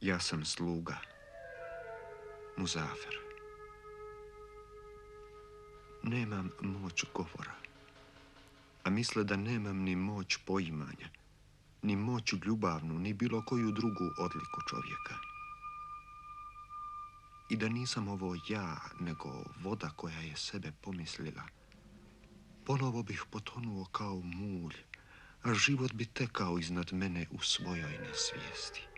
Ja sam sluga, Muzafer. Nemam moć govora, a misle da nemam ni moć poimanja, ni moć ljubavnu, ni bilo koju drugu odliku čovjeka. I da nisam ovo ja, nego voda koja je sebe pomislila, ponovo bih potonuo kao mulj, a život bi tekao iznad mene u svojoj nesvijesti.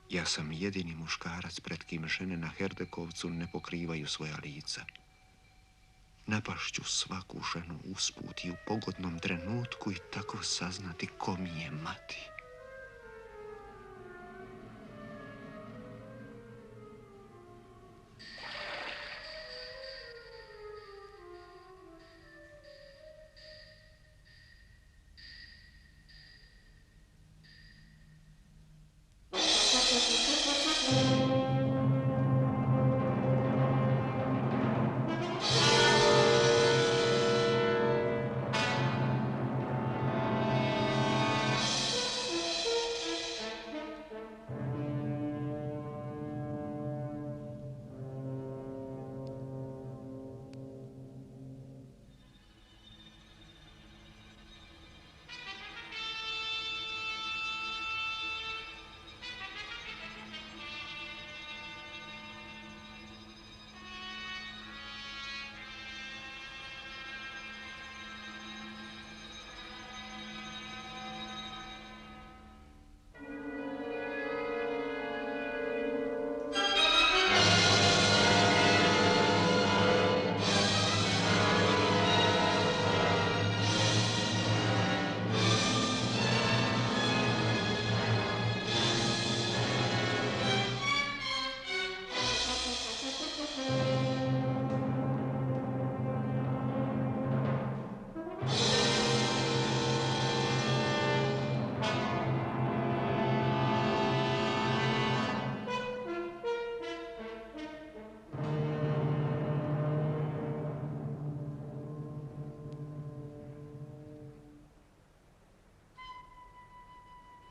Ja sam jedini muškarac pred kim žene na Herdekovcu ne pokrivaju svoja lica. Napašću svaku ženu usput i u pogodnom trenutku i tako saznati ko mi je mati.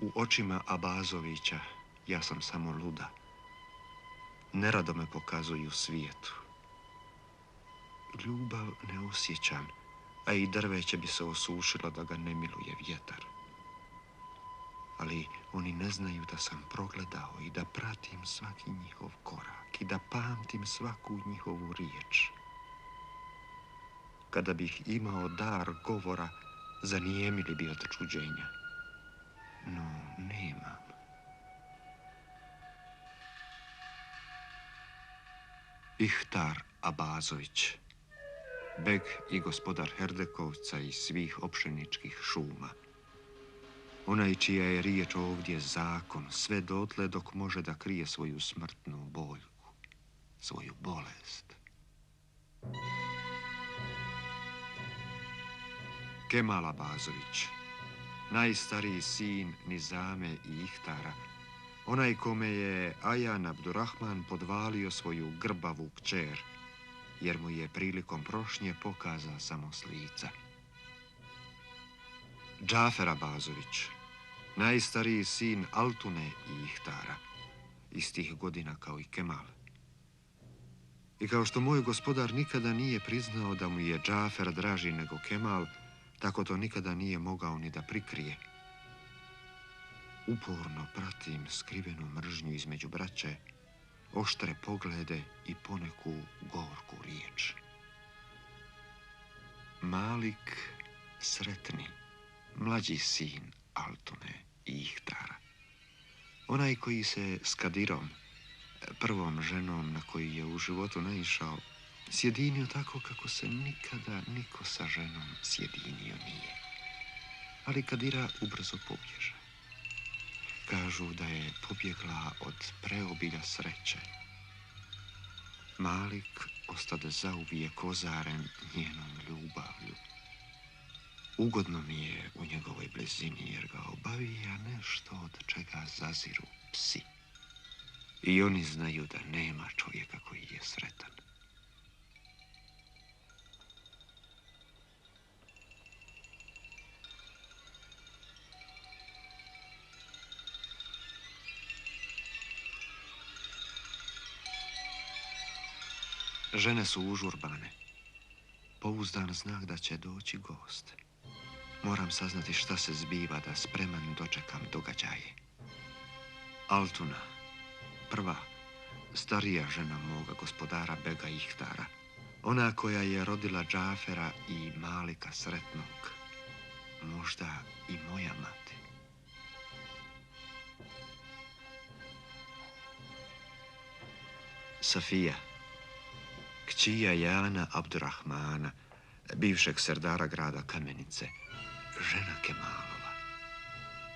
U očima Abazovića ja sam samo luda. Nerado me pokazuju svijetu. Ljubav ne osjećam, a i drveće bi se osušilo da ga ne miluje vjetar. Ali oni ne znaju da sam progledao i da pratim svaki njihov korak i da pamtim svaku njihovu riječ. Kada bih imao dar govora, zanijemili bi od čuđenja. No, nemam. Ihtar Abazović, beg i gospodar Herdekovca i svih opšeničkih šuma. Onaj čija je riječ ovdje zakon, sve dotle dok može da krije svoju smrtnu boljku, svoju bolest. Kemal Abazović, najstariji sin Nizame i Ihtara, onaj kome je Ajan Abdurrahman podvalio svoju grbavu kćer, jer mu je prilikom prošnje pokaza samo s lica. Džafer Abazović, najstariji sin Altune i Ihtara, istih godina kao i Kemal. I kao što moj gospodar nikada nije priznao da mu je Džafer draži nego Kemal, tako to nikada nije mogao ni da prikrije. Uporno pratim skrivenu mržnju između braće, oštre poglede i poneku gorku riječ. Malik Sretni, mlađi sin Altune i Ihtara. Onaj koji se s Kadirom, prvom ženom na koju je u životu naišao, sjedinio tako kako se nikada niko sa ženom sjedinio nije. Ali Kadira ubrzo pobježe. Kažu da je pobjegla od preobilja sreće. Malik ostade zauvijek ozaren njenom ljubavlju. Ugodno mi je u njegovoj blizini jer ga obavija nešto od čega zaziru psi. I oni znaju da nema čovjeka koji je sretan. Žene su užurbane. Pouzdan znak da će doći gost. Moram saznati šta se zbiva da spreman dočekam događaje. Altuna, prva, starija žena moga gospodara Bega Ihtara. Ona koja je rodila Džafera i Malika Sretnog. Možda i moja mati. Safija, kćija Jana Abdurrahmana, bivšeg serdara grada Kamenice, žena Kemalova.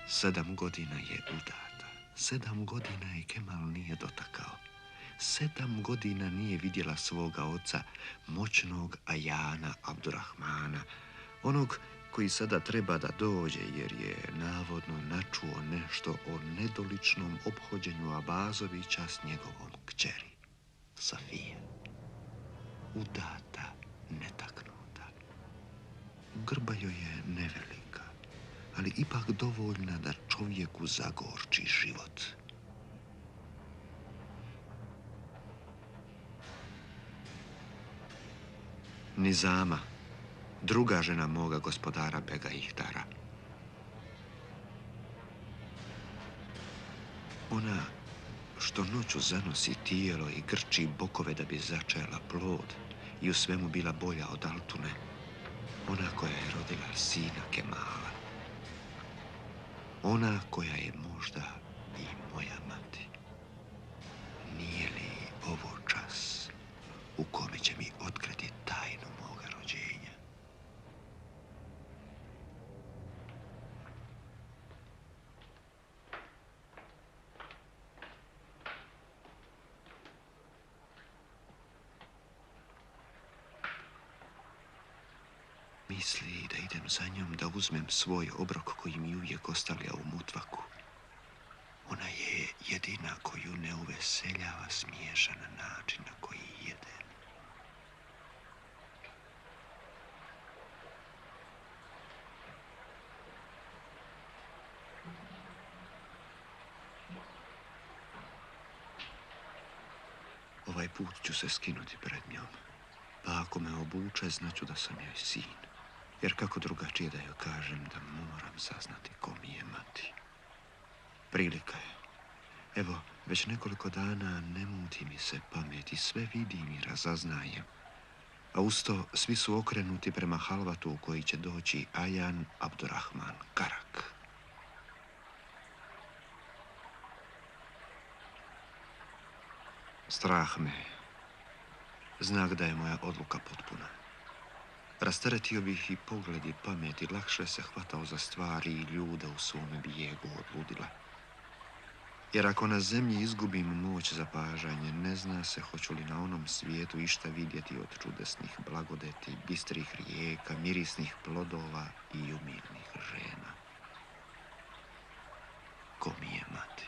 7 godina je udata. 7 godina je Kemal nije dotakao. 7 godina nije vidjela svoga oca, moćnog Ajana Abdurrahmana, onog koji sada treba da dođe jer je navodno načuo nešto o nedoličnom ophođenju Abazovića s njegovom kćeri, Safije. Udata, netaknuta. Grba joj je nevelika, ali ipak dovoljna da čovjeku zagorči život. Nizama, druga žena moga gospodara Bega Ihtara. Ona što noću zanosi tijelo i grči bokove da bi začela plod i u svemu bila bolja od Altune. Ona koja je rodila sina Kemala. Ona koja je možda i moja mati. Nije li ovo čas u kome će mi otkriti tajnu moga rođenja? Misli da idem za njom, da uzmem svoj obrok koji mi uvijek ostavlja u mutvaku. Ona je jedina koju ne uveseljava smiješan način na koji jede. Ovaj put ću se skinuti pred njom, pa ako me obuče, znaću da sam joj sin. Jer kako drugačije da joj kažem da moram saznati ko mi je mati. Prilika je. Evo, već nekoliko dana ne muti mi se pamet i sve vidim i razaznajem. A usto svi su okrenuti prema halvatu u koji će doći Ajan Abdurrahman Karak. Strah me. Znak da je moja odluka potpuna. Rasteretio bih i pogled i pamet i lakše se hvatao za stvari i ljude u svome bijegu od ludila. Jer ako na zemlji izgubim moć zapažanja, ne zna se hoću li na onom svijetu išta vidjeti od čudesnih blagodeti, bistrih rijeka, mirisnih plodova i umilnih žena. Ko mi je mati?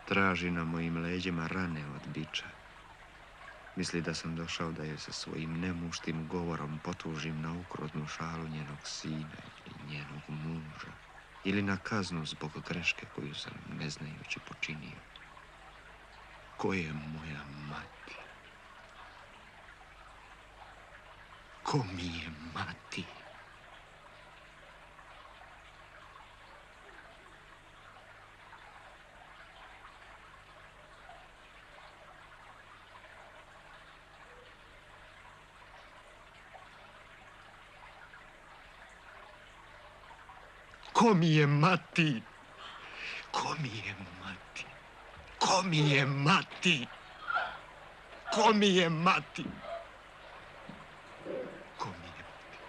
Traži na mojim leđima rane od biča. Misli da sam došao da je sa svojim nemuštim govorom potužim na ukrutnu šalu njenog sina ili njenog muža. Ili na kaznu zbog greške koju sam ne znajući počinio. Ko je moja mati? Ko mi je mati? Ko mi je mati? Ko mi je mati? Ko mi je mati? Ko mi je mati? Ko mi je mati?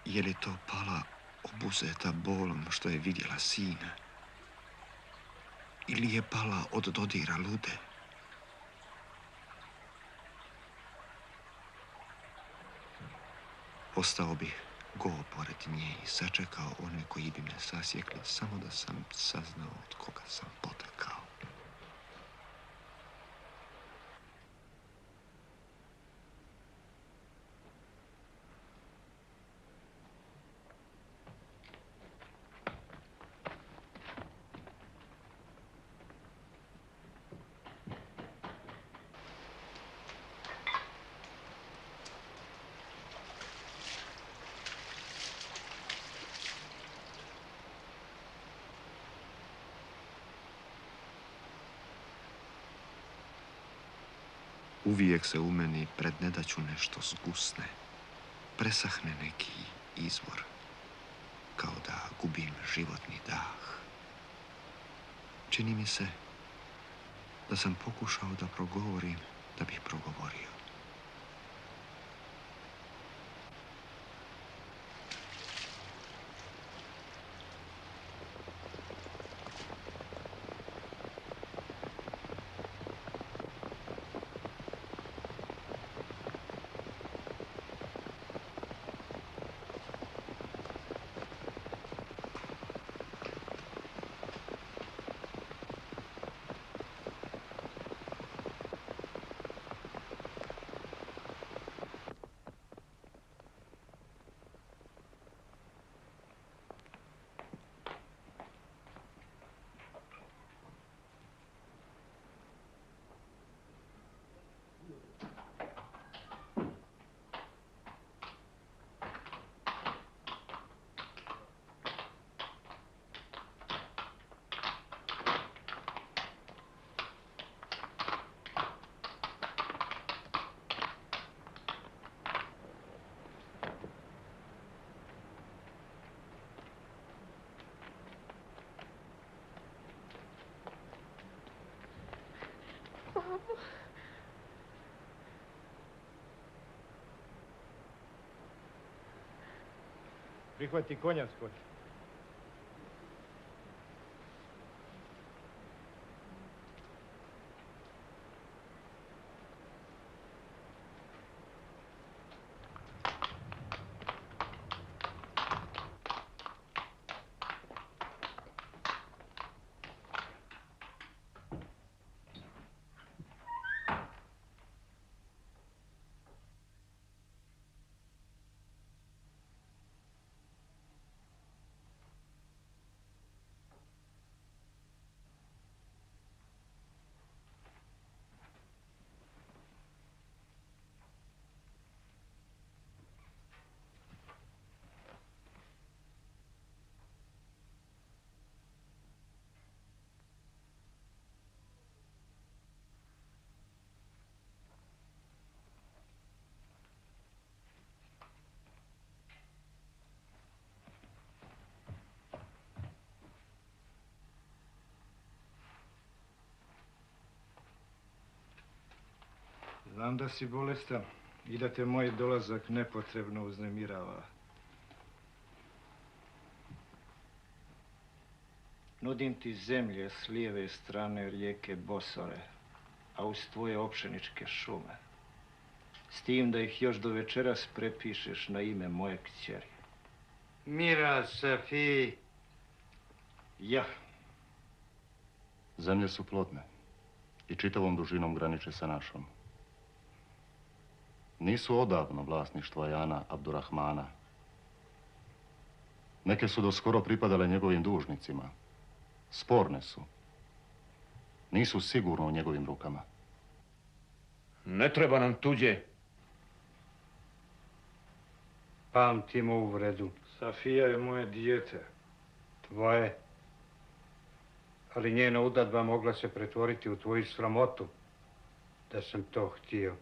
Je li to pala obuzeta bolom što je vidjela sina? ili je pala od dodira lude. Ostao bih go pored nje i sačekao one koji bi me sasjekli, samo da sam saznao od koga sam potekao. Uvijek se u meni pred nedaću nešto zgusne, presahne neki izvor, kao da gubim životni dah. Čini mi se da sam pokušao da progovorim da bih progovorio. Prihvati konja, Scott. Znam da si bolestan i da te moj dolazak nepotrebno uznemirava. Nudim ti zemlje s lijeve strane rijeke Bosore, a uz tvoje opšeničke šume. S tim da ih još do večeras prepišeš na ime moje kćeri. Mira Safi. Ja. Zemlje su plodne i čitavom dužinom graniče sa našom. Nisu odavno vlasništva Jana Abdurrahmana. Neke su do skoro pripadale njegovim dužnicima. Sporne su. Nisu sigurno u njegovim rukama. Ne treba nam tuđe. Pamtim uvredu. Safija je moje dijete. Tvoje. Ali njena udadba mogla se pretvoriti u tvoju sramotu. Da sam to htio.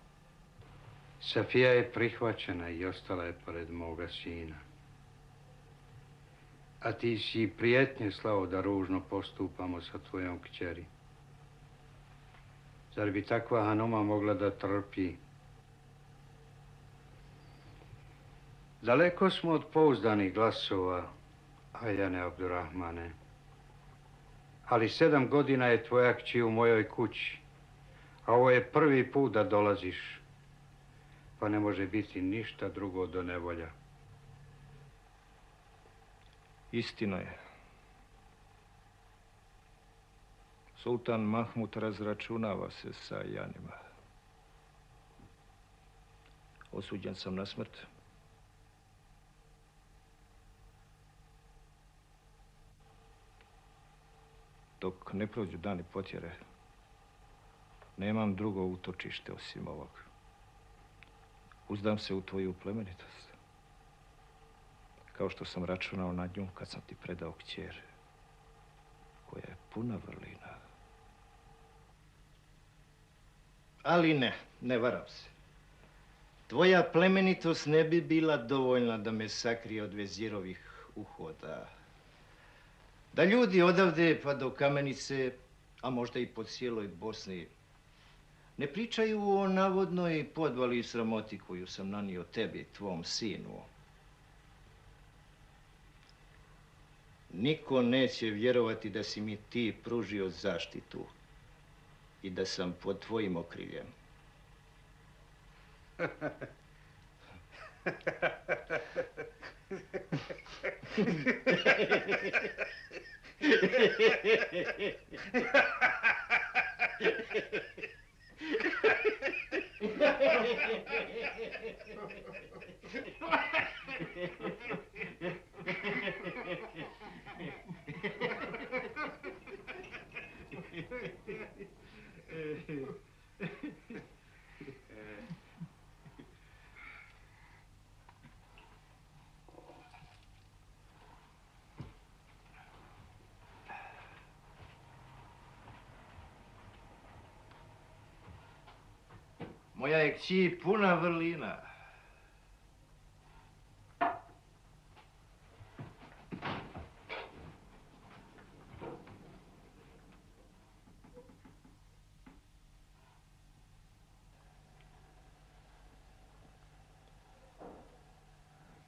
Safija je prihvaćena i ostala je pored moga sina. A ti si prijetnje slao da ružno postupamo sa tvojom kćeri. Zar bi takva Hanuma mogla da trpi? Daleko smo od pouzdanih glasova, Ajane Abdurrahmane. Ali 7 godina je tvoja kći u mojoj kući. A ovo je prvi put da dolaziš. Pa ne može biti ništa drugo do nevolja. Istina je. Sultan Mahmud razračunava se sa Janima. Osuđen sam na smrt. Dok ne prođu dani potjere, nemam drugo utočište osim ovog. Uzdam se u tvoju plemenitost. Kao što sam računao na nju kad sam ti predao kćer, koja je puna vrlina. Ali ne varam se. Tvoja plemenitost ne bi bila dovoljna da me sakrije od vezirovih uhoda. Da ljudi odavde pa do Kamenice, a možda i po cijeloj Bosni, ne pričaju o navodnoj podvali i sramoti koju sam nanio tebi, tvom sinu. Niko neće vjerovati da si mi ti pružio zaštitu i da sam pod tvojim okriljem. Moja je kći puna vrlina.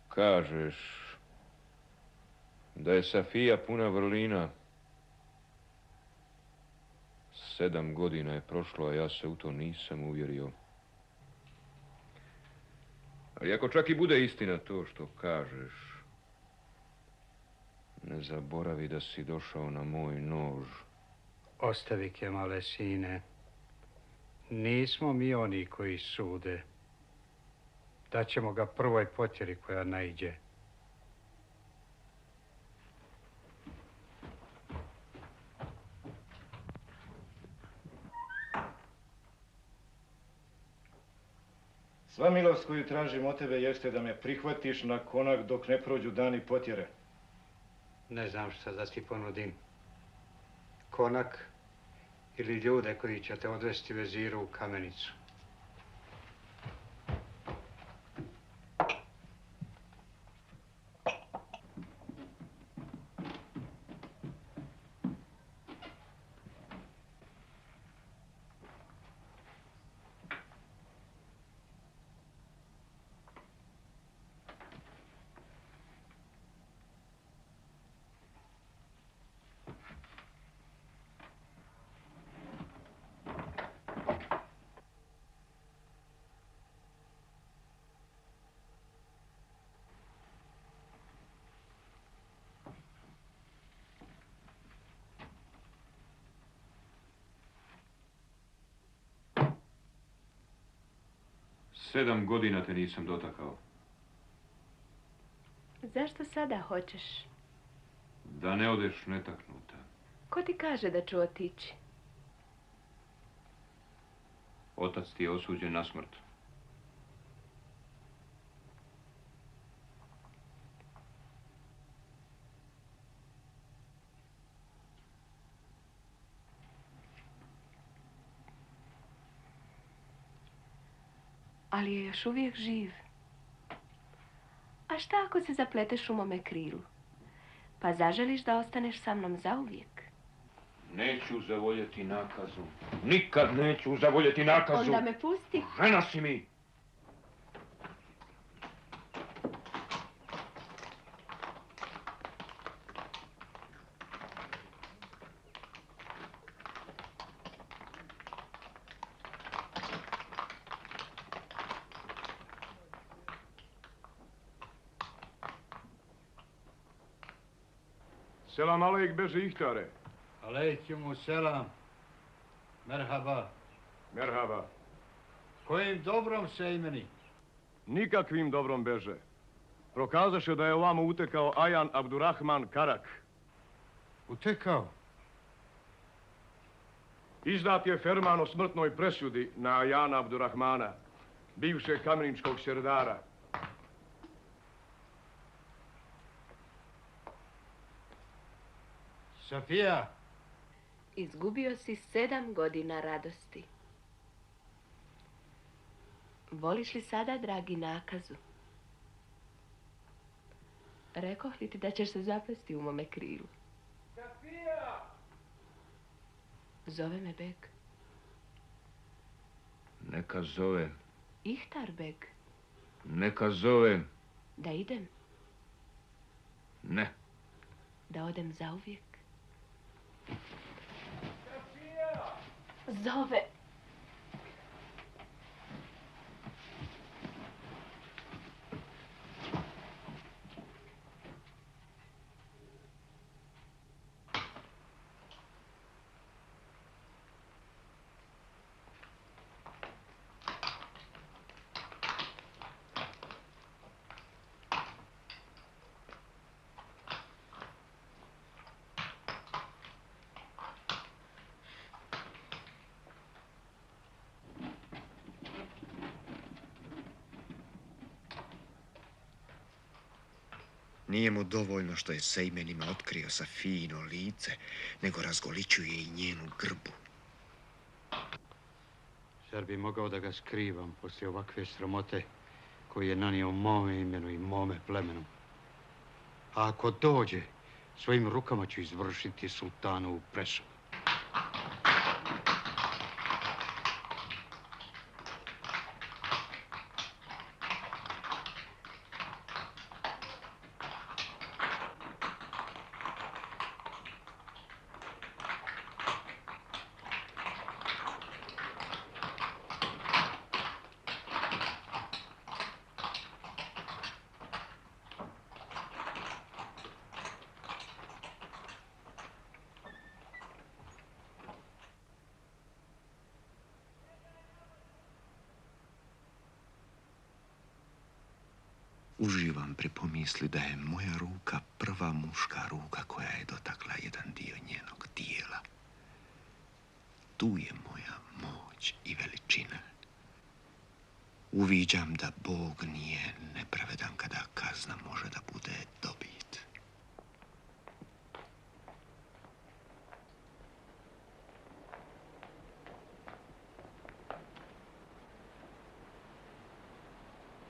Kažeš da je Safija puna vrlina. 7 godina je prošlo, a ja se u to nisam uvjerio. Ali ako čak i bude istina to što kažeš, ne zaboravi da si došao na moj nož. Ostavi, Kemale, sine. Nismo mi oni koji sude. Daćemo ga prvoj potjeri koja naiđe. Sva milost koju tražim od tebe jeste da me prihvatiš na konak dok ne prođu dani potjere. Ne znam šta da ti ponudim. Konak ili ljude koji će te odvesti veziru u Kamenicu. Sedam godina te nisam dotakao. Zašto sada hoćeš? Da ne odeš netaknuta. Ko ti kaže da ću otići? Otac ti je osuđen na smrt. Ali je još uvijek živ. A šta ako se zapleteš u mome krilu? Pa zaželiš da ostaneš sa mnom zauvijek? Neću zavoljeti nakazu. Nikad neću zavoljeti nakazu. Onda me pusti. Žena si mi. Selam alejk beže ihtare. Alejkumu selam. Merhaba. Merhaba. Kojim dobrom se imeni? Nikakvim dobrom beže. Prokazaše da je ovamo utekao Ajan Abdurrahman Karak. Utekao? Izdat je ferman o smrtnoj presudi na Ajana Abdurrahmana, bivšeg kameničkog serdara. Safija. Izgubio si 7 godina radosti. Voliš li sada, dragi nakazu? Rekoh li ti da ćeš se zaplesti u mome krilu? Safija! Zove me beg. Neka zove. Ihtar beg. Neka zove. Da idem? Ne. Da odem zauvijek? Safija! Zove. Nije mu dovoljno što je sa imenima otkrio Safijino lice, nego razgoličuje i njenu grbu. Zar bi mogao da ga skrivam poslije ovakve sramote koju je nanio mome imenu i mome plemenu? A ako dođe, svojim rukama ću izvršiti sultanovu presudu. Uživam pri pomisli da je moja ruka prva muška ruka koja je dotakla jedan dio njenog tijela. Tu je moja moć i veličina. Uviđam da Bog nije nepravedan kada kazna može da bude dobit.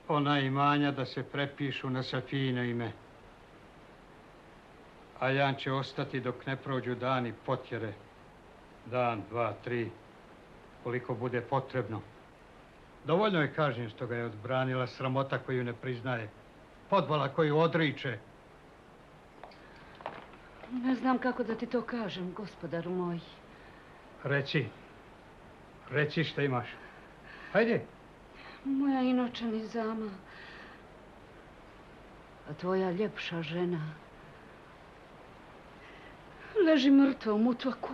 Ona imanja da se prepišu na Safijino ime. Ajan će ostati dok ne prođu dani potjere. Dan, 2, 3, koliko bude potrebno. Dovoljno je kažnjen što ga je odbranila sramota koju ne priznaje. Podvala koju odriče. Ne znam kako da ti to kažem, gospodaru moj. Reci. Reci šta imaš. Hajde. Moja inoča Nizama, a tvoja ljepša žena, leži mrtva u mutvaku.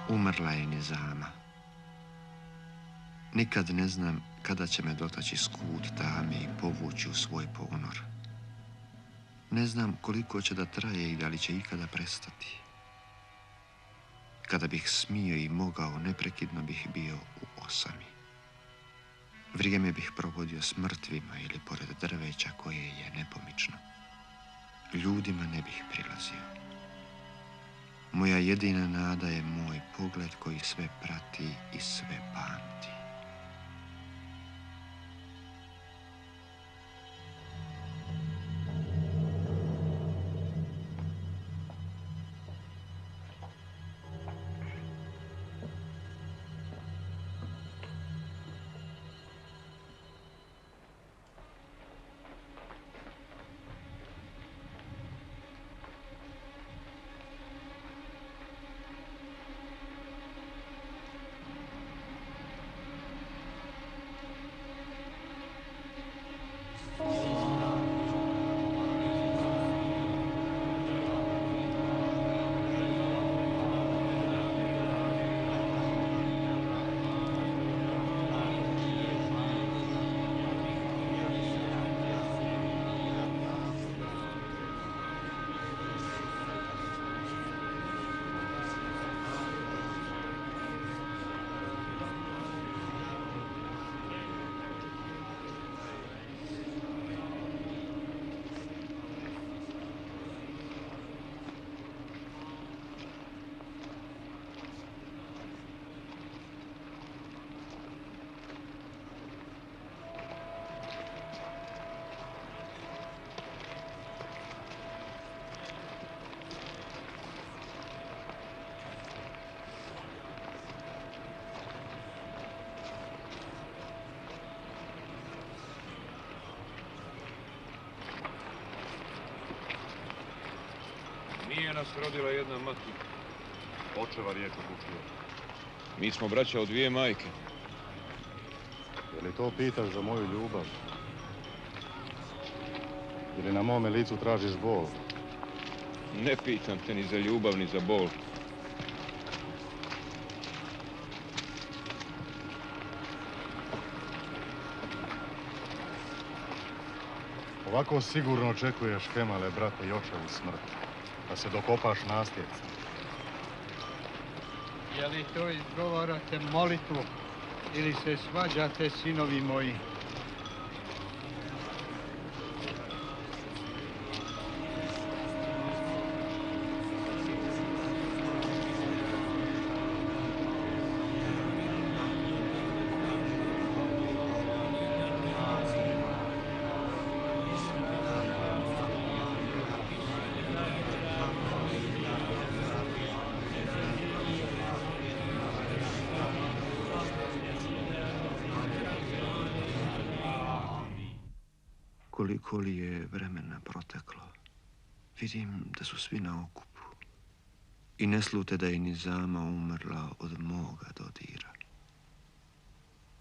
Umrla je Nizama. Nikad ne znam kada će me dotaći skut tame i povući u svoj ponor. Ne znam koliko će da traje i da li će ikada prestati. Kada bih smio i mogao, neprekidno bih bio u osami. Vrijeme bih provodio s mrtvima ili pored drveća koje je nepomično. Ljudima ne bih prilazio. Moja jedina nada je moj pogled koji sve prati i sve pamti. nas rodila jedna mati. Očeva riječ uputio. Mi smo braća od dvije majke. Je li to pitaš za moju ljubav? Ili na mome licu tražiš bol? Ne pitam te ni za ljubav, ni za bol. Ovako sigurno očekuješ Kemale, brate, i očevu smrt. Da se dokopaš nasljedstva. Je li to izgovarate molitvu ili se svađate, sinovi moji? Koliko li je vremena proteklo, vidim da su svi na okupu i ne slute da je Nizama umrla od moga dodira.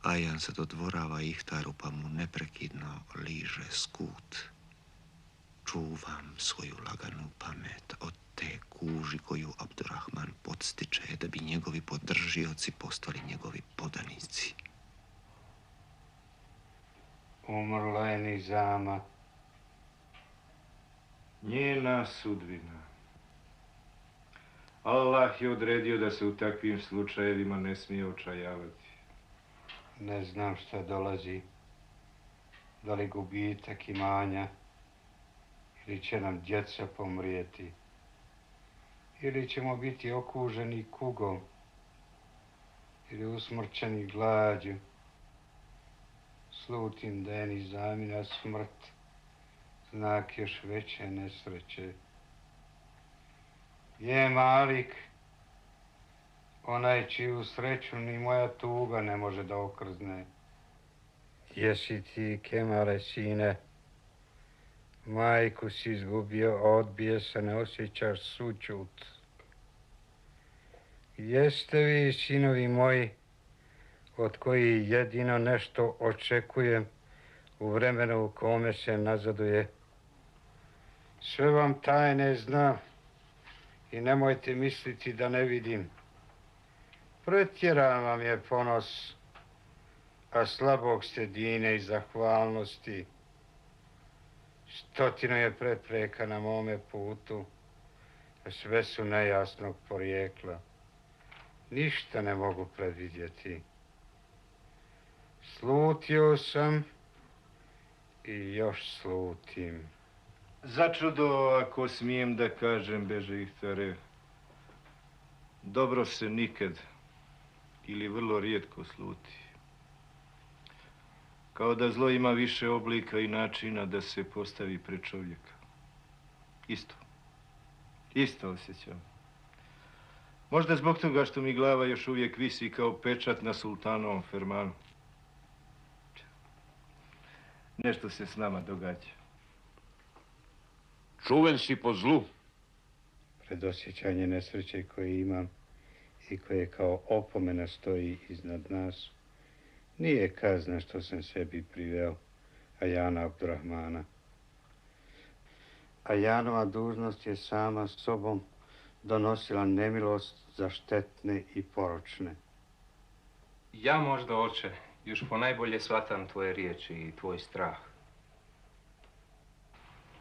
Ajan se dodvorava Ihtaru pa mu neprekidno liže skut. Čuvam svoju laganu pamet od te kuži koju Abdurrahman podstiče da bi njegovi podržioci postali njegovi podanici. Umrla je Nizama. Njena sudbina. Allah je odredio da se u takvim slučajevima ne smije očajavati. Ne znam šta dolazi. Da li gubitak imanja, ili će nam djeca pomrijeti, ili ćemo biti okuženi kugom, ili usmrćeni glađu. Slutim da je Nizamina smrt znak još veće nesreće. Je Malik, onaj čiju sreću ni moja tuga ne može da okrzne. Jesi ti, Kemale, sine? Majku si izgubio, a odbije se, ne osjećaš sućut. Jeste vi, sinovi moji, od koji jedino nešto očekujem u vremenu u kome se nazaduje. Sve vam tajne znam i nemojte misliti da ne vidim. Pretjeran vam je ponos, a slabog ste dine i zahvalnosti. Stotino je prepreka na mome putu, a sve su nejasnog porijekla. Ništa ne mogu predvidjeti. Slutio sam i još slutim. Začudo, ako smijem da kažem, beže Ihtare, dobro se nikad ili vrlo rijetko sluti. Kao da zlo ima više oblika i načina da se postavi pred čovjeka. Isto osjećam. Možda zbog toga što mi glava još uvijek visi kao pečat na sultanovom fermanu. Nešto se s nama događa. Čuven si po zlu. Predosjećanje nesreće koje imam i koje kao opomena stoji iznad nas, nije kazna što sam sebi priveo Ajana Abdurrahmana. Ajanova dužnost je sama sobom donosila nemilost za štetne i poročne. Ja možda, oče, još ponajbolje shvatam tvoje riječi i tvoj strah.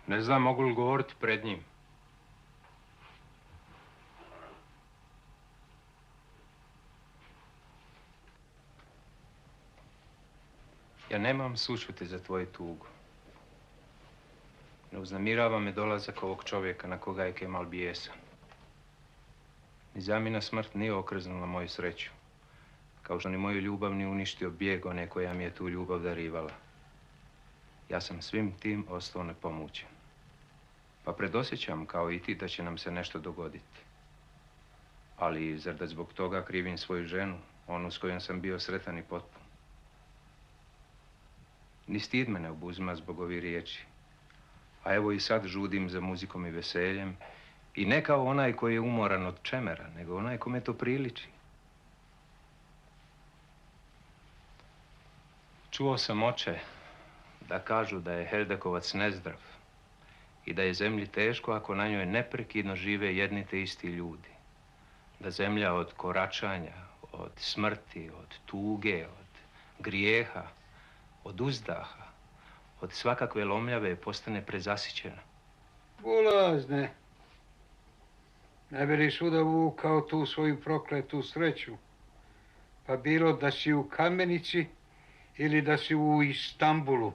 Ne znam mogu li govoriti pred njim. Ja nemam sućuti za tvoju tugu. Ne uznemirava me dolazak ovog čovjeka na koga je Kemal bijesan. Nizamina smrt nije okrznula moju sreću, kao što ni moju ljubav ni uništio bijeg one koja mi je tu ljubav darivala. Ja sam svim tim ostao nepomućen. Pa predosjećam, kao i ti, da će nam se nešto dogoditi. Ali zar da zbog toga krivim svoju ženu, onu s kojom sam bio sretan i potpun? Ni stid me ne obuzima zbog ovih riječi. A evo i sad žudim za muzikom i veseljem I ne kao onaj koji je umoran od čemera, nego onaj kome to priliči. Čuo sam, oče, da kažu da je Heldekovac nezdrav i da je zemlji teško ako na njoj neprekidno žive jedni te isti ljudi. Da zemlja od koračanja, od smrti, od tuge, od grijeha, od uzdaha, od svakakve lomljave postane prezasićena. Bulazne. Ne bi li svuda vukao tu svoju prokletu sreću? Pa bilo da si u Kamenici ili da si u Istanbulu.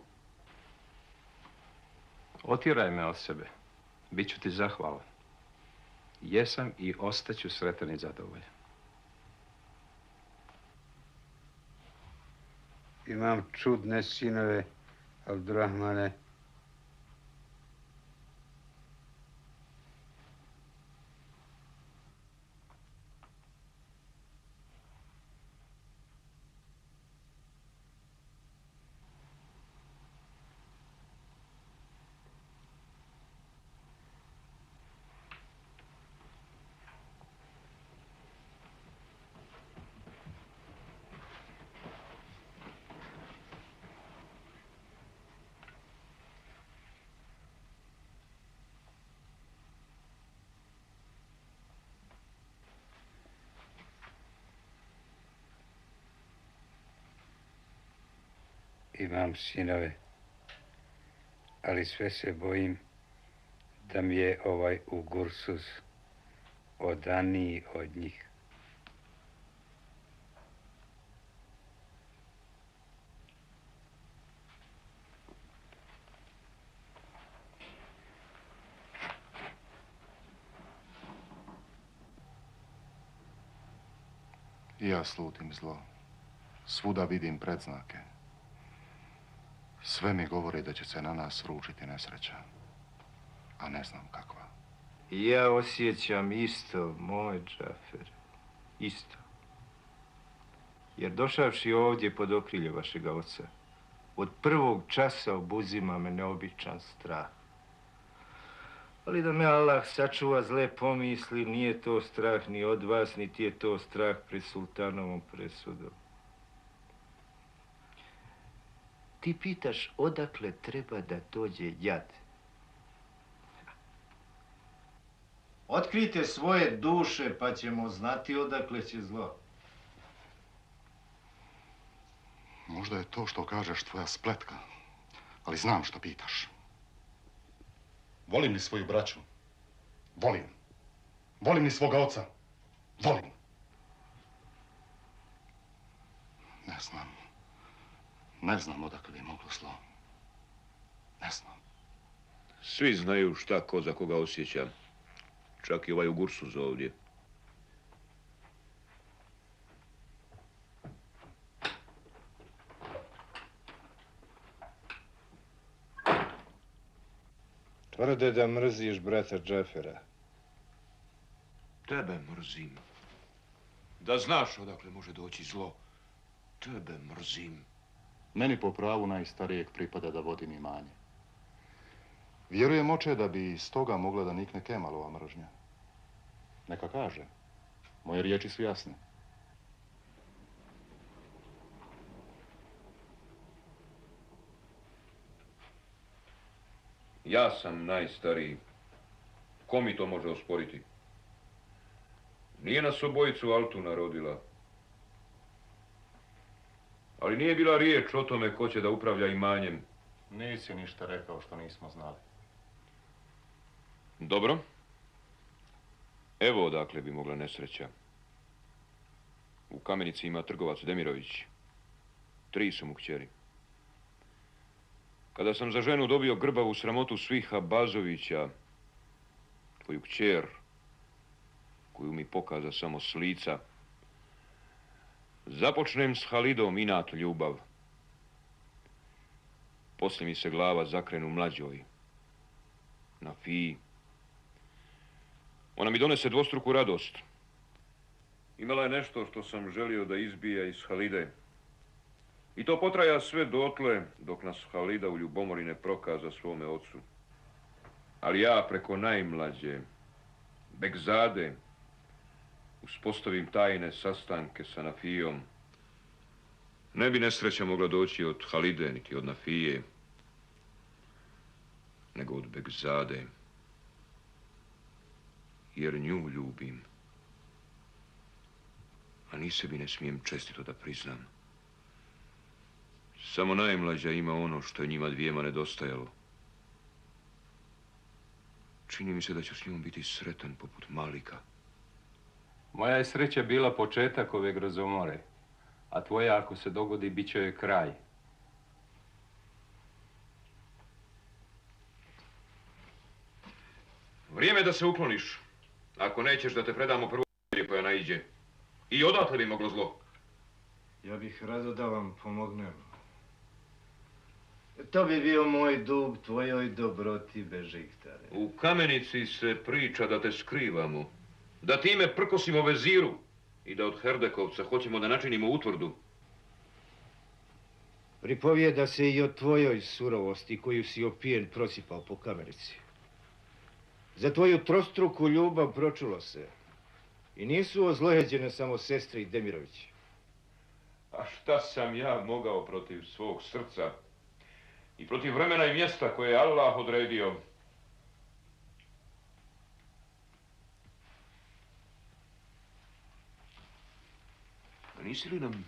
Otjeraj me od sebe. Biću ti zahvalan. Jesam i ostaću sretan i zadovoljan. Imam čudne sinove, Abdurrahmane. Imam sinove, ali sve se bojim da mi je ovaj Ugursuz odaniji od njih. I ja slutim zlo. Svuda vidim predznake. Sve mi govori da će se na nas sručiti nesreća. A ne znam kakva. Ja osjećam isto, moj Džafer. Isto. Jer došavši ovdje pod okrilje vašega oca, od prvog časa obuzima me neobičan strah. Ali da me Allah sačuva zle pomisli, nije to strah ni od vas, niti je to strah pred sultanovom presudom. Ti pitaš odakle treba da dođe jad. Otkrijte svoje duše pa ćemo znati odakle će zlo. Možda je to što kažeš tvoja spletka, ali znam što pitaš. Volim li svoju braću? Volim. Volim li svoga oca? Volim. Ne znam. Ne znam odakle bi moglo zlo. Ne znam. Svi znaju šta ko za koga osjeća. Čak i ovaj Ugursuz ovdje. Tvrde da mrziš brata Džafera. Tebe mrzim. Da znaš odakle može doći zlo. Tebe mrzim. Meni po pravu najstarijeg pripada da vodim imanje. Vjerujem, oče, da bi iz toga mogla da nikne Kemalova mržnja. Neka kaže. Moje riječi su jasne. Ja sam najstariji. Ko mi to može osporiti? Nije nas obojicu Altuna rodila. Ali nije bila riječ o tome ko će da upravlja imanjem. Nisi ništa rekao što nismo znali. Dobro. Evo odakle bi mogla nesreća. U Kamenici ima trgovac Demirović. 3 su mu kćeri. Kada sam za ženu dobio grbavu sramotu svih Abazovića, tvoju kćer, koju mi pokaza samo s lica, započnem s Halidom inat ljubav. Poslije mi se glava zakrenu mlađoj, na Fiji. Ona mi donese dvostruku radost. Imala je nešto što sam želio da izbija iz Halide. I to potraja sve dotle dok nas Halida u ljubomori ne prokaza svome ocu. Ali ja preko najmlađe Begzade, uspostavim tajne sastanke sa Nafijom, ne bi nesreća mogla doći od Halide, niti od Nafije, nego od Begzade, jer nju ljubim, a ni sebi ne smijem čestito da priznam. Samo najmlađa ima ono što je njima dvijema nedostajalo. Čini mi se da ću s njom biti sretan poput Malika. Moja je sreća bila početak ove grozomore, a tvoja, ako se dogodi, bit će joj kraj. Vrijeme da se ukloniš. Ako nećeš da te predamo prvo koja naiđe. I odatle bi moglo zlo. Ja bih rado da vam pomognem. To bi bio moj dug tvojoj dobroti, Bežiktare. U Kamenici se priča da te skrivamo. Da time prkosimo veziru. I da od Herdekovca hoćemo da načinimo utvrdu. Pripovijeda se i o tvojoj surovosti koju si opijen prosipao po Kamenici. Za tvoju trostruku ljubav pročulo se. I nisu ozlojeđene samo sestre i Demirovići. A šta sam ja mogao protiv svog srca? I protiv vremena i mjesta koje je Allah odredio. A nisi li nam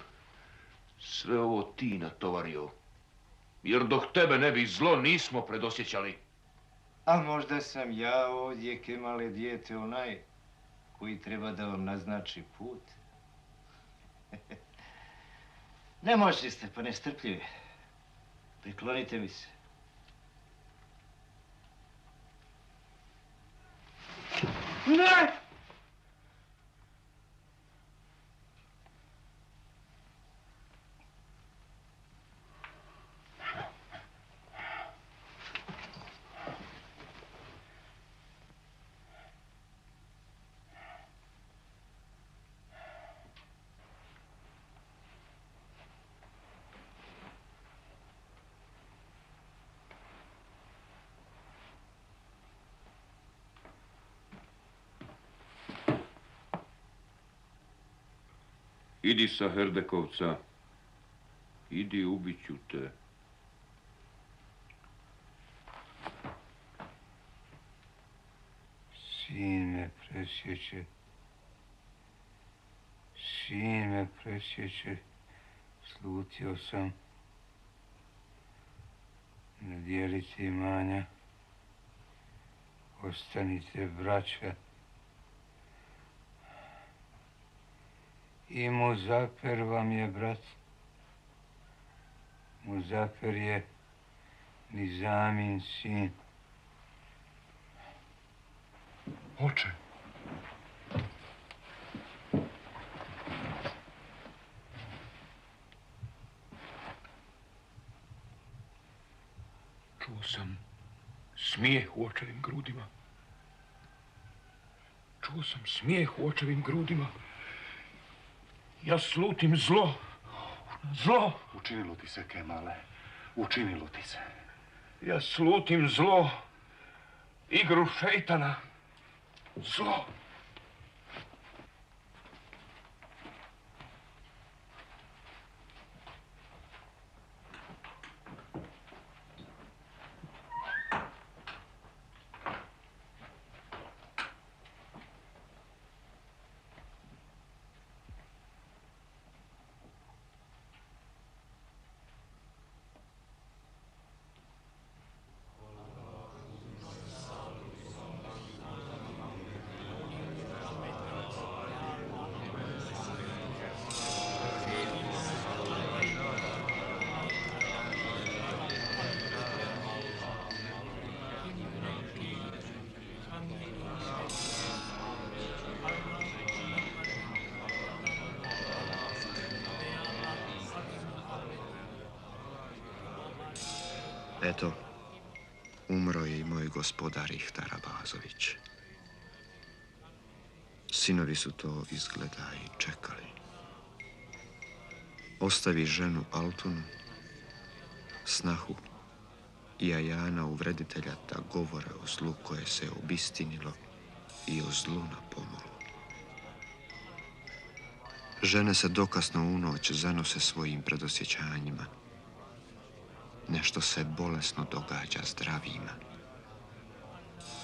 sve ovo ti natovario? Jer dok tebe ne bi zlo nismo predosjećali. A možda sam ja ovdje, Kemale, dijete, onaj koji treba da vam naznači put? Nemoćni ste pa nestrpljivi. Priklonite mi se. Ne! Idi sa Herdekovca. Idi, ubit ću te. Sin me presjeće. Sin me presjeće. Slutio sam. Ne dijelite imanja. Ostanite braća. I Muzafer vam je brat. Muzafer je Nizamin sin. Oče. Čuo sam smijeh u očevim grudima. Čuo sam smijeh u očevim grudima. Ja slutim zlo. Zlo. Učinilo ti se, Kemale. Učinilo ti se. Ja slutim zlo. Igru šejtana. Zlo. Eto, umro je i moj gospodar Ihtar Abazović. Sinovi su to izgleda i čekali. Ostavi ženu Altunu, snahu i Ajana uvreditelja da govore o zlu koje se obistinilo i o zlu na pomolu. Žene se dokasno u noć zanose svojim predosjećanjima. Nešto se bolesno događa zdravima.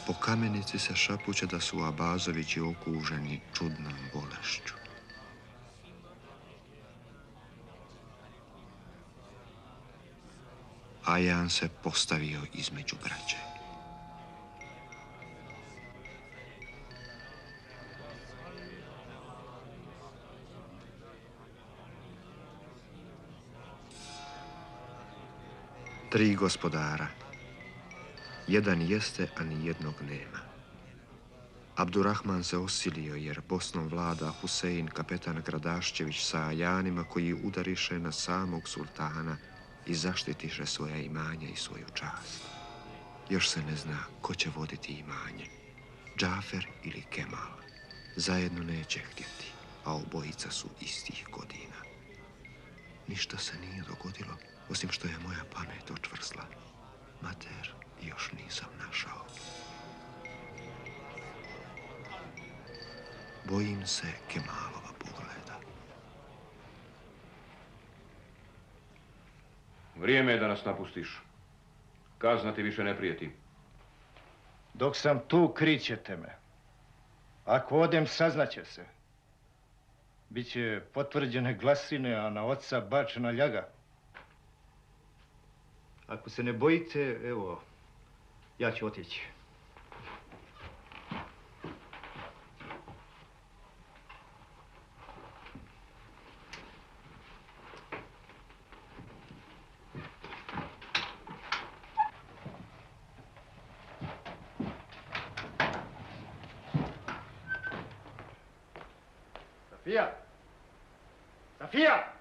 Po kamenici se šapuće da su Abazovići okuženi čudnom bolešću. Ajan se postavio između braće. Tri gospodara. Jedan jeste, a ni jednog nema. Abdurrahman se osilio jer Bosnom vlada Husein, kapetan Gradaščević sa Ajanima koji udariše na samog sultana i zaštitiše svoja imanja i svoju čast. Još se ne zna ko će voditi imanje, Džafer ili Kemal. Zajedno neće htjeti, a obojica su istih godina. Ništa se nije dogodilo, osim što je moja pamet očvrsla. Mater još nisam našao. Bojim se Kemalova pogleda. Vrijeme je da nas napustiš. Kazna ti više ne prijeti. Dok sam tu, krićete me. Ako odem, saznaće se. Biće potvrđene glasine, a na oca bačena ljaga. Ako se ne bojite, evo, ja ću otići. Safija! Safija!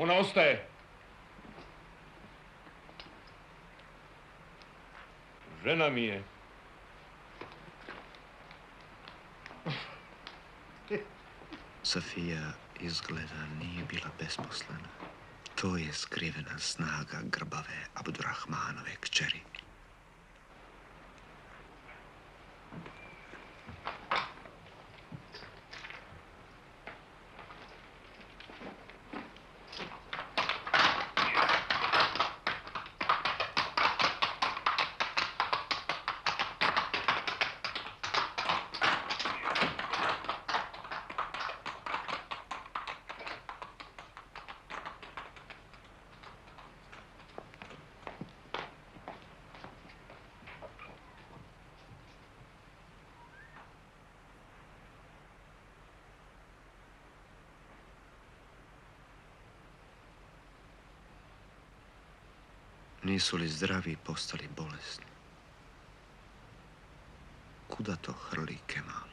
Ona ostaje. Žena mi je. Safija izgleda nije bila besposlena. To je skrivena snaga grbave Abdurrahmanove kćeri. Nisu li zdravi postali bolesni? Kuda to hrli Kemal?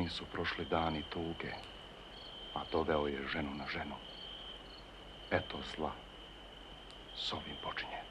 nisu prošli dani tuge, a doveo je ženu na ženu. Eto zla. S ovim počinje.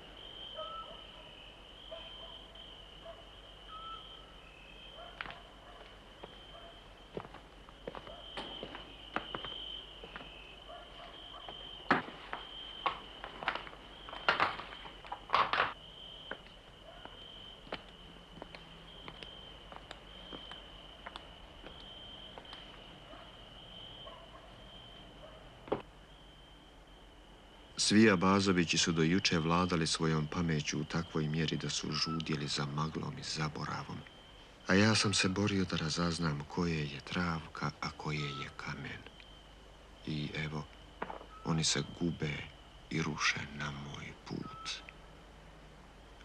Svi Abazovići su do juče vladali svojom pameću u takvoj mjeri da su žudjeli za maglom i zaboravom. A ja sam se borio da razaznam koje je travka, a koje je kamen. I evo, oni se gube i ruše na moj put.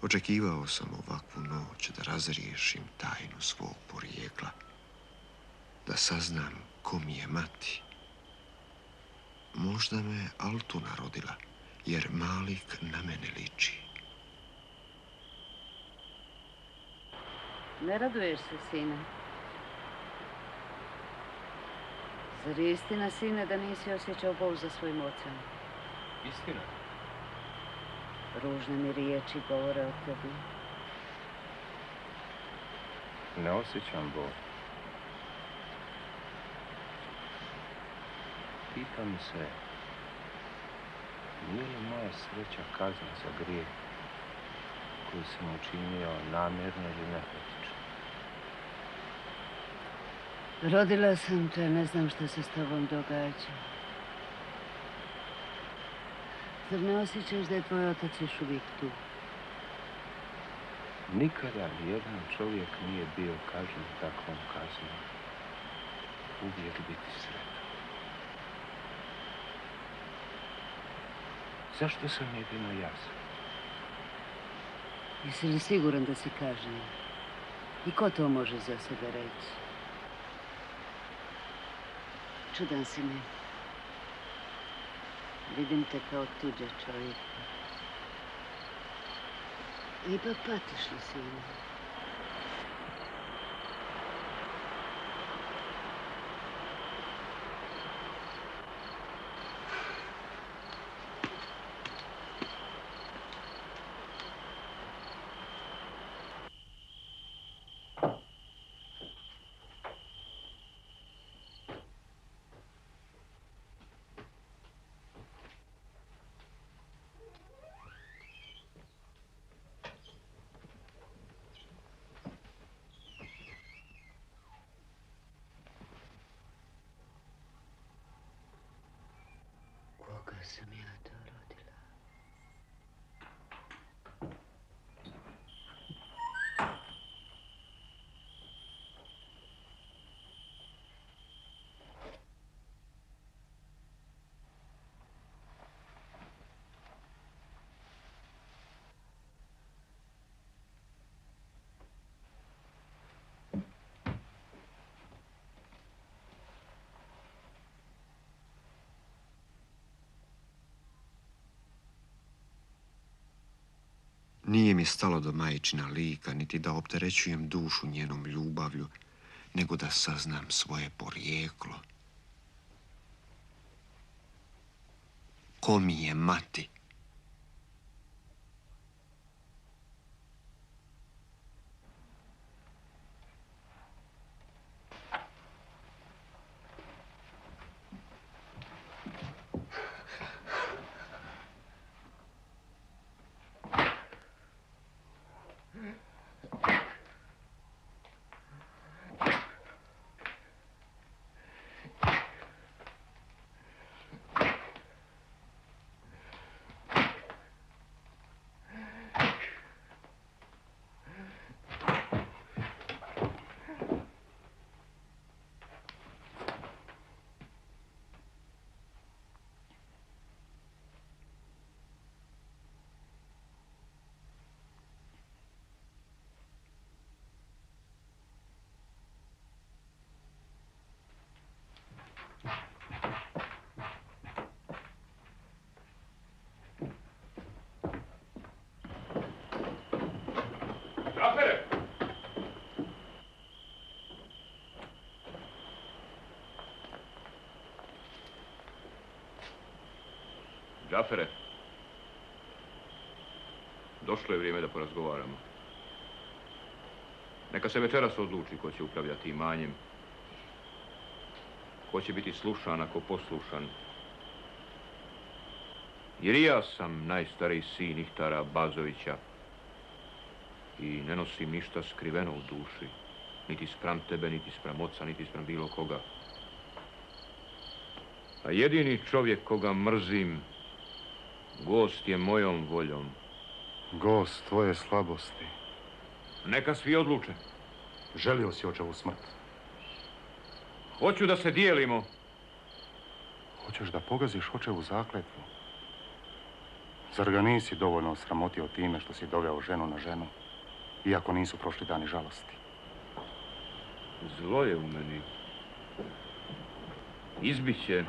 Očekivao sam ovakvu noć da razriješim tajnu svog porijekla. Da saznam ko mi je mati. Možda me Altuna rodila, jer Malik na mene liči. Ne raduješ se, sine? Zar je istina, sine, da nisi osjećao bol za svojim ocem? Istina? Ružne mi riječi govore o tebi. Ne osjećam bol. Pitam se, nije li moja sreća kazna za grijeh koji sam učinio namjerno ili nehotično? Rodila sam te, ne znam što se s tobom događa. Zar ne osjećaš da je tvoj otac još uvijek tu? Nikada nijedan čovjek nije bio kažnjen takvom kaznom. Uvijek biti sretan. Zašto sam jedino ja sam? Jesi li siguran da si kažnjen? I ko to može za sebe reći? Čudan si mi. Vidim te kao tuđa čovjeka. Ipak patiš li, sine? Koga sam ja to rodila? Nije mi stalo do majčina lika, niti da opterećujem dušu njenom ljubavlju, nego da saznam svoje porijeklo. Ko mi je mati? Džafere, došlo je vrijeme da porazgovaramo. Neka se večeras odluči ko će upravljati imanjem. Ko će biti slušan ako poslušan. Jer i ja sam najstariji sin Ihtara Bazovića i ne nosim ništa skriveno u duši. Niti spram tebe, niti spram oca, niti spram bilo koga. A jedini čovjek koga mrzim, Gost je mojom voljom. Gost tvoje slabosti. Neka svi odluče. Želio si očevu smrt. Hoću da se dijelimo. Hoćeš da pogaziš očevu zakletvu? Zar ga nisi dovoljno sramotio time što si doveo ženu na ženu, iako nisu prošli dani žalosti? Zlo je u meni. Izbiće.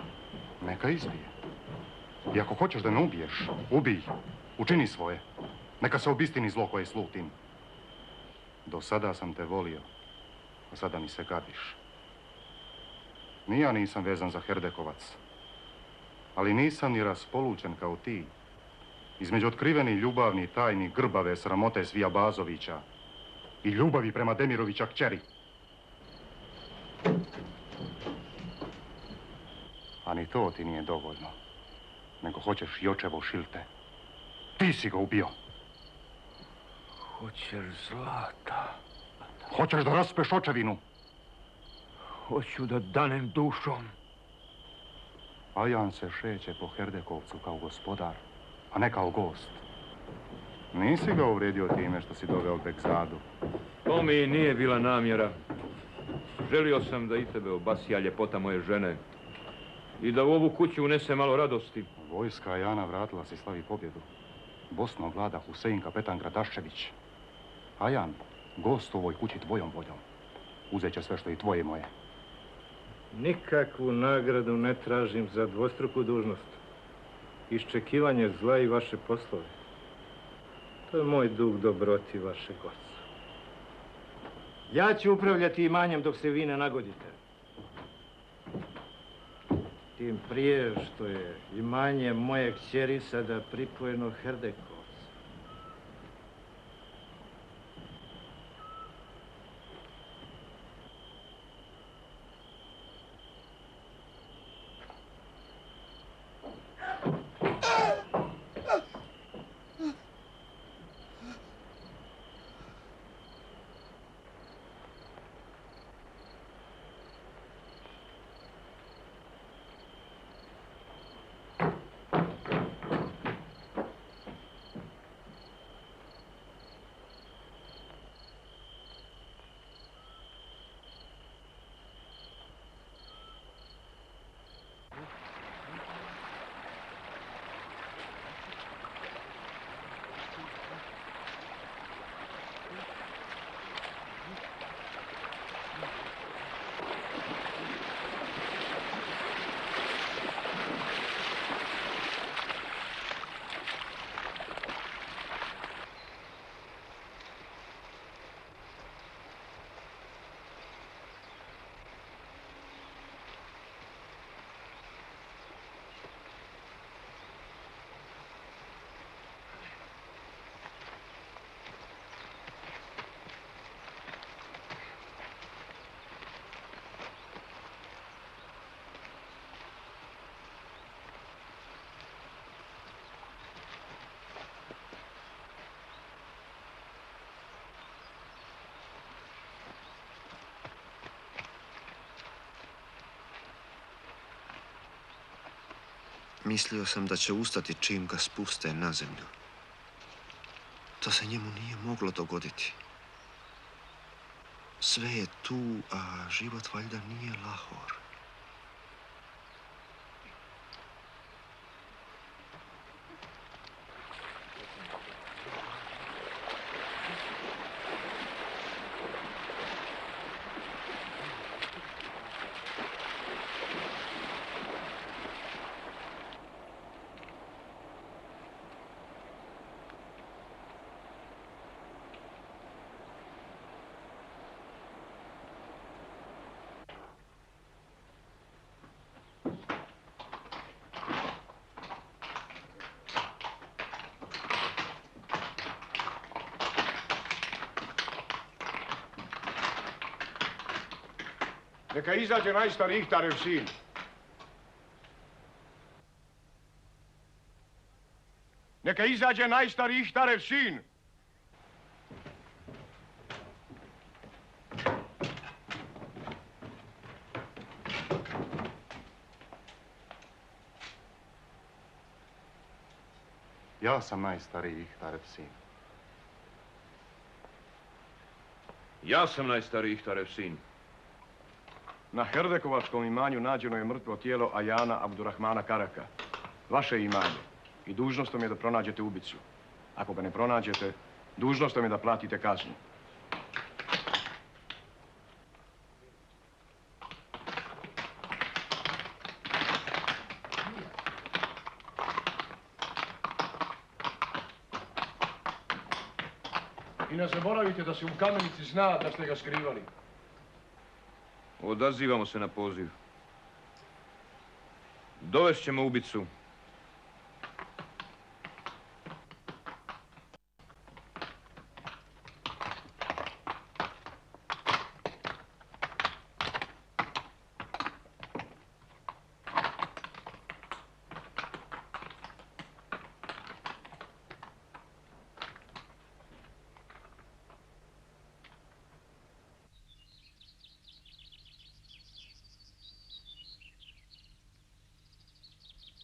Neka izbije. I ako hoćeš da me ubiješ, ubij. Učini svoje. Neka se obistini zlo koje slutim. Do sada sam te volio, a sada mi se gadiš. Ni ja nisam vezan za Herdekovac, ali nisam ni raspolučen kao ti. Između otkriveni ljubavni, tajni, grbave sramote Svija Bazovića i ljubavi prema Demirovića kćeri. A ni to ti nije dovoljno, nego hoćeš i očevo Šilte. Ti si ga ubio. Hoćeš zlata. Hoćeš da raspeš očevinu. Hoću da danem dušom. Ajan se šeće po Herdekovcu kao gospodar, a ne kao gost. Nisi ga uvrijedio time što si doveo Bekzadu. To mi nije bila namjera. Želio sam da i tebe obasja ljepota moje žene i da u ovu kuću unese malo radosti. Vojska Ajana vratila se i slavi pobjedu. Bosnom vlada Husein kapetan Gradaščević. Ajan, gost u ovoj kući tvojom voljom. Uzet će sve što je tvoje i moje. Nikakvu nagradu ne tražim za dvostruku dužnost. Iščekivanje zla i vaše poslove. To je moj dug dobroti vašeg oca. Ja ću upravljati imanjem dok se vi ne nagodite. Tim prije što je imanje moje kćeri sada pripojeno Herdekovcu. Mislio sam da će ustati čim ga spuste na zemlju. To se njemu nije moglo dogoditi. Sve je tu, a život valjda nije lahor. Neka izađe najstariji Ihtarev sin. Neka izađe najstariji Ihtarev sin. Ja sam najstariji Ihtarev sin. Ja sam najstariji Ihtarev sin. Na Herdekovačkom imanju nađeno je mrtvo tijelo Ajana Abdurahmana Karaka. Vaše imanje. I dužnost vam je da pronađete ubicu. Ako ga ne pronađete, dužnost vam je da platite kaznu. I ne zaboravite da se u Kamenici zna da ste ga skrivali. Odazivamo se na poziv. Dovest ćemo ubicu.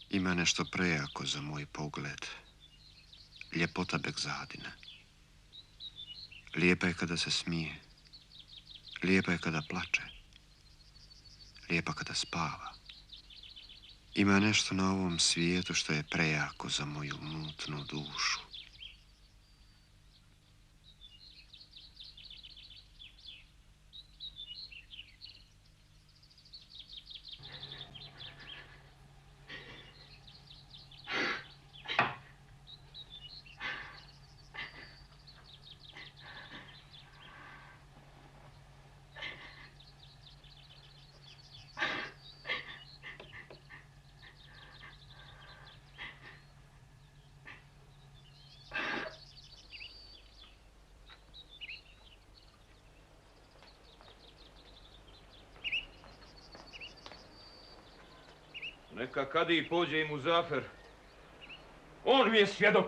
Ima nešto prejako za moj pogled. Ljepota Begzadina. Lijepa je kada se smije. Lijepa je kada plače. Lijepa kada spava. Ima nešto na ovom svijetu što je prejako za moju mutnu dušu. Neka Kadiji pođe i Muzafer. On mi je svjedok.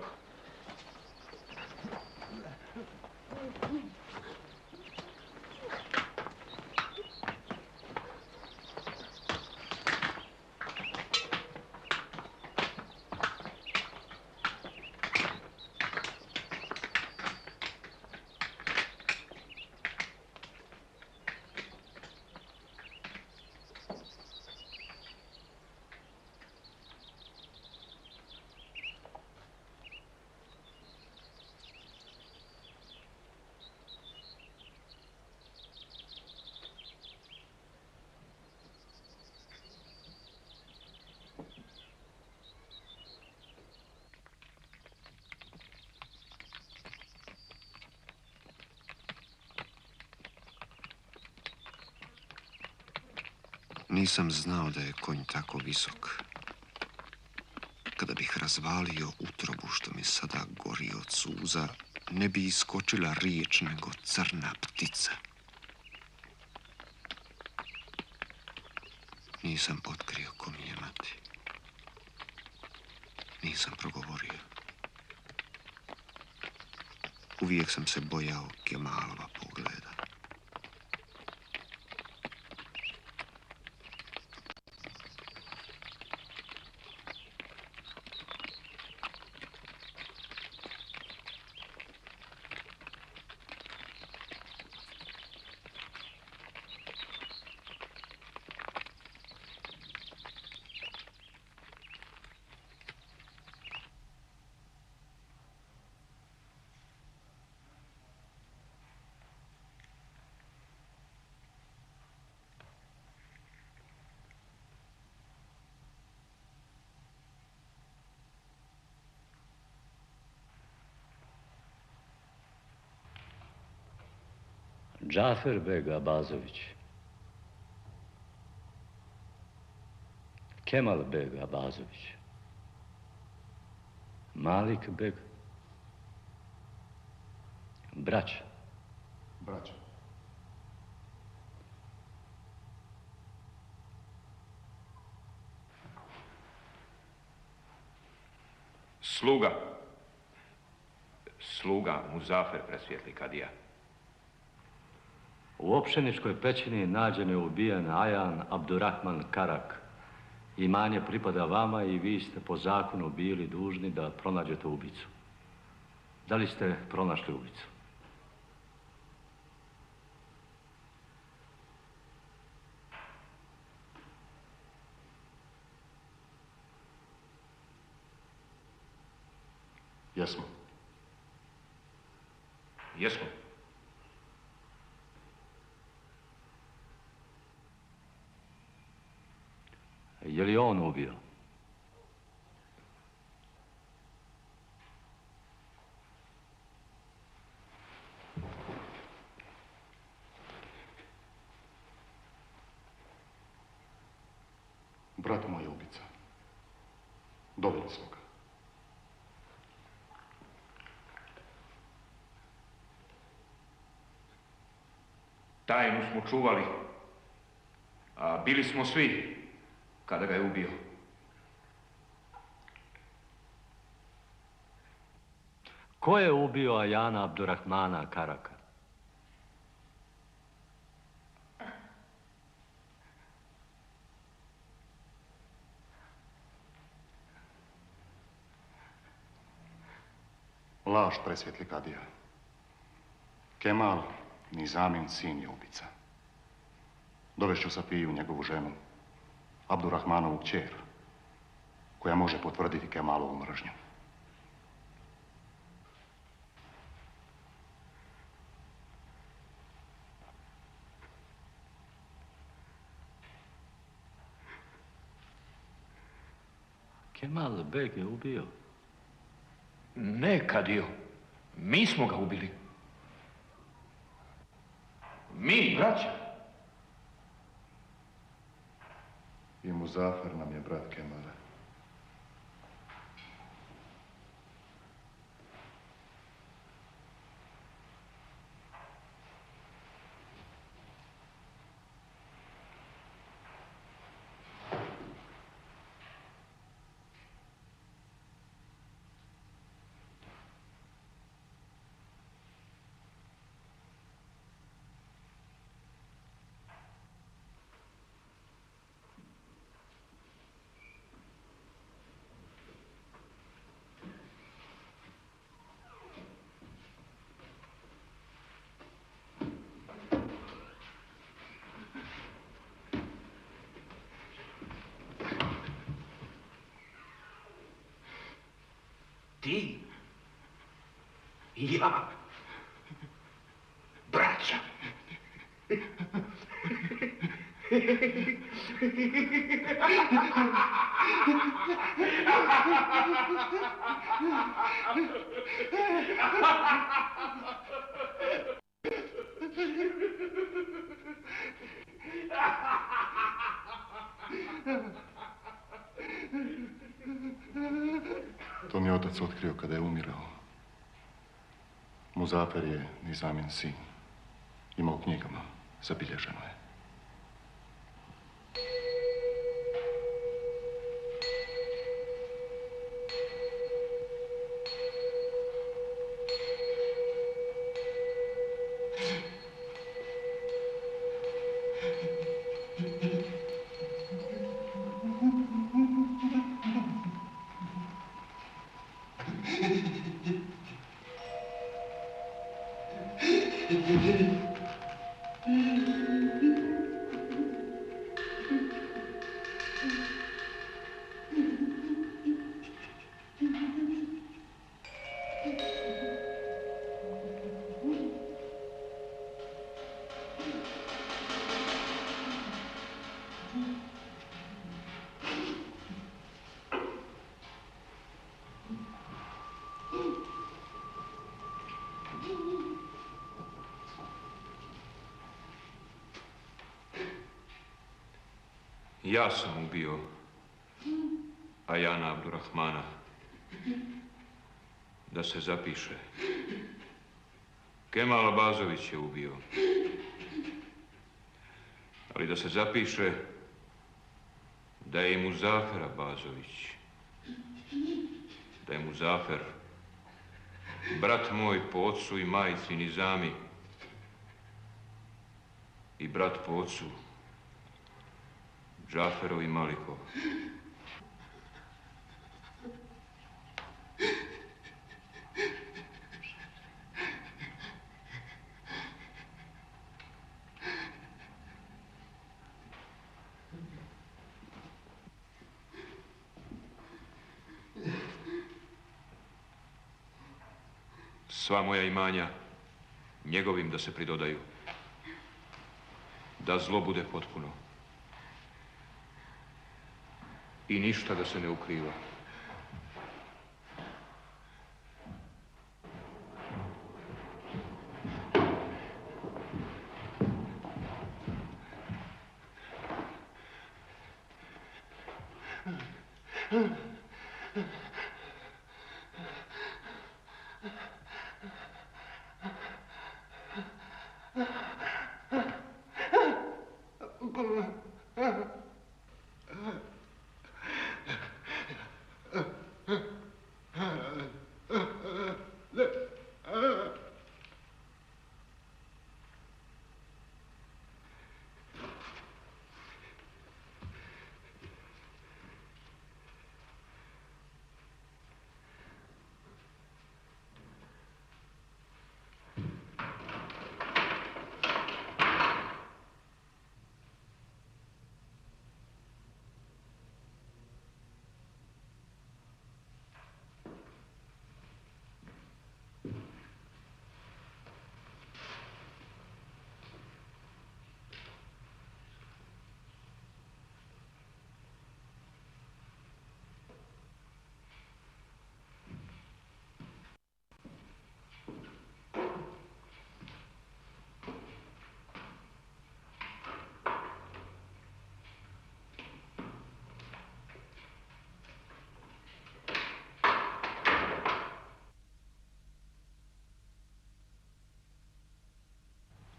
Nisam znao da je konj tako visok. Kada bih razvalio utrobu što mi sada gori od suza, ne bi iskočila riječ nego crna ptica. Nisam otkrio ko mi je mati. Nisam progovorio. Uvijek sam se bojao Kemalova pogleda. Džafer beg Abazović. Kemal beg Abazović. Malik beg. Braća. Braća. Sluga Muzafer, presvijetli kadija. U opšeničkoj pećini nađen je ubijen Ajan Abdurrahman Karak. Imanje pripada vama i vi ste po zakonu bili dužni da pronađete ubicu. Da li ste pronašli ubicu? Jesmo. Jesmo. Je li on ubio? Brat moj je ubica. Dobili smo ga. Tajnu smo čuvali, a bili smo svi kada ga je ubio. Ko je ubio Ajana Abdurrahmana Karaka? Laž, presvijetli kadija. Kemal Nizamin sin je ubica. Dovešću Safiju, njegovu ženu, Abdurrahmanovu kćer, koja može potvrditi Kemalovu mržnju. Kemal Beg je ubio. Ne, kadiju. Mi smo ga ubili. Mi, braća. I Muzafer nam je brat Kemala. Ti i ja, braća. To mi je otac otkrio kada je umirao. Muzafer je Nizamin sin. Ima u knjigama. Zabilježeno je. Ja sam ubio Ajana Abdurrahmana. Da se zapiše. Kemal Abazović je ubio. Ali da se zapiše da je i Muzafer Abazović. da je Muzafer brat moj po ocu i majci Nizami i brat po ocu Džaferov i Malikov. Sva moja imanja njegovim da se pridodaju, da zlo bude potpuno i ništa da se ne ukriva.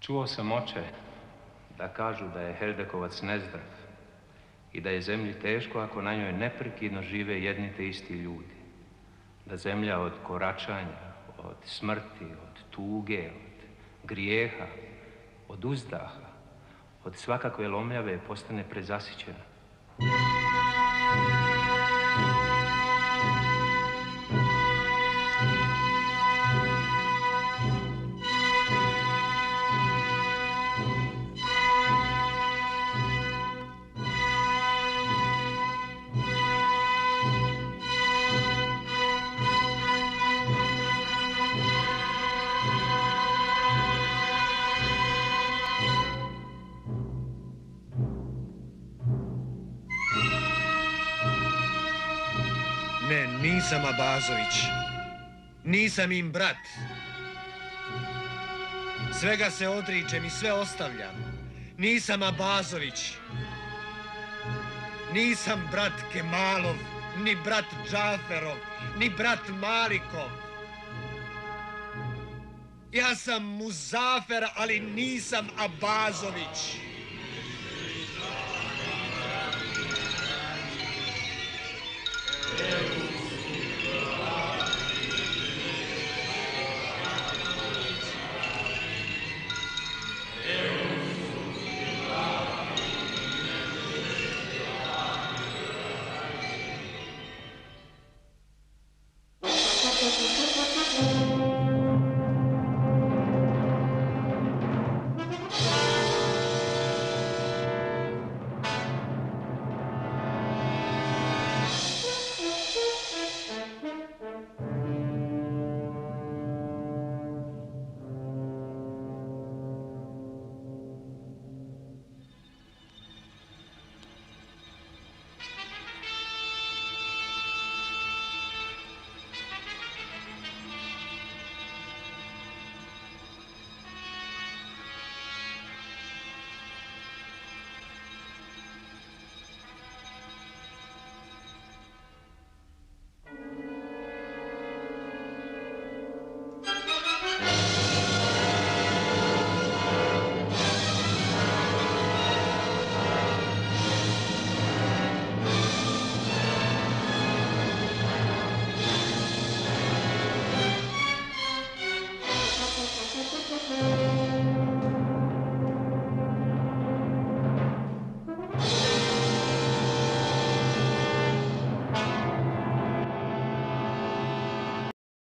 Čuo sam, oče, da kažu da je Heldekovac nezdrav i da je zemlji teško ako na njoj neprekidno žive jedni te isti ljudi. Da zemlja od koračanja, od smrti, od tuge, od grijeha, od uzdaha, od svakakve lomljave postane prezasićena. Ne, nisam Abazović. Nisam im brat. Svega se odričem i sve ostavljam. Nisam Abazović. Nisam brat Kemalov, ni brat Džaferov, ni brat Malikov. Ja sam Muzafer, ali nisam Abazović. Evo